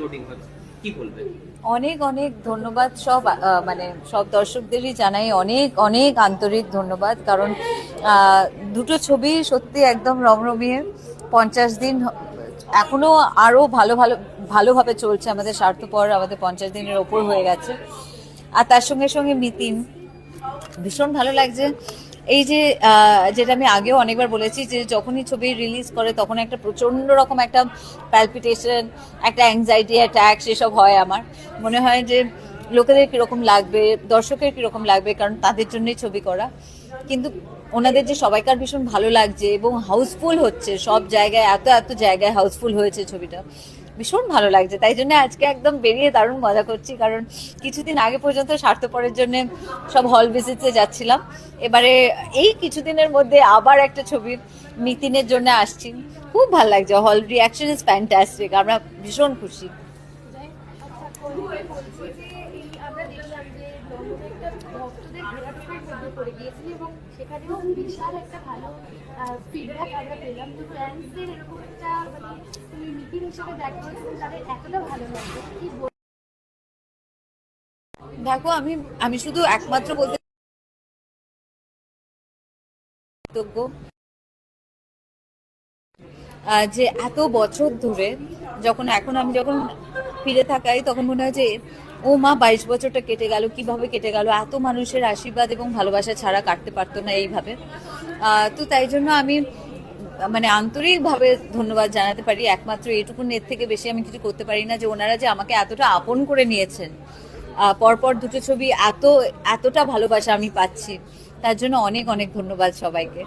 Loading হচ্ছে, কি বলবেন? অনেক অনেক ধন্যবাদ মানে সব দর্শকদেরই জানাই অনেক অনেক আন্তরিক ধন্যবাদ, কারণ দুটো ছবি সত্যি একদম রমরমিয়ে 50 দিন এখনো আরো ভালোভাবে চলছে। আমাদের স্বার্থপর আমাদের 50 দিনের ওপর হয়ে গেছে। আর তার সঙ্গে সঙ্গে মিতিন, ভীষণ ভালো লাগছে। এই যে যেটা আমি আগেও অনেকবার বলেছি, যে যখনই ছবি রিলিজ করে তখন একটা প্রচন্ড রকম একটা প্যালপিটেশন, একটা অ্যাংজাইটি অ্যাটাক সেসব হয়। আমার মনে হয় যে লোকেদের কীরকম লাগবে, দর্শকের কীরকম লাগবে, কারণ তাদের জন্যই ছবি করা। কিন্তু ওনাদের যে সবাইকার ভীষণ ভালো লাগছে এবং হাউসফুল হচ্ছে সব জায়গায়, এত এত জায়গায় হাউসফুল হয়েছে ছবিটা, ভীষণ ভালো লাগছে। তাই জন্য আজকে একদম বেরিয়ে দারুণ মজা করছি, কারণ কিছুদিন আগে পর্যন্ত স্বার্থপরের জন্য সব হল ভিজিটে যাচ্ছিলাম, এবারে এই কিছুদিনের মধ্যে আবার একটা ছবি মিতিনের জন্য আসছি। খুব ভালো লাগছে, হল রিয়াকশন ইজ ফ্যান্টাস্টিক, আমরা ভীষণ খুশি। আমরা দেখলাম যে ভক্তদের ঘোরাফেরার মধ্যে পড়ে গিয়েছিল এবং সেখানেও বিশাল একটা ভালো ফিডব্যাক আমরা পেলাম। তো ফ্যান্সদের এরকম একটা মানে তুমি মিটিং হিসেবে দেখা হয়েছে, তাদের এতটা ভালো লাগবে কি দেখো, আমি শুধু একমাত্র বলতে কৃতজ্ঞ যে এত বছর ধরে এখন আমি যখন ফিরে থাকাই, তখন মনে হয় যে ও মা, 22 বছরটা কেটে গেল, কিভাবে কেটে গেল, এত মানুষের আশীর্বাদ এবং ভালোবাসা ছাড়া কাটতে পারতো না এইভাবে। তো তাই জন্য আমি মানে আন্তরিকভাবে ধন্যবাদ জানাতে পারি, একমাত্র এইটুকু। এর থেকে বেশি আমি কিছু করতে পারি না, যে ওনারা যে আমাকে এতটা আপন করে নিয়েছেন, পরপর দুটো ছবি এতটা ভালোবাসা আমি পাচ্ছি, তার জন্য অনেক অনেক ধন্যবাদ সবাইকে।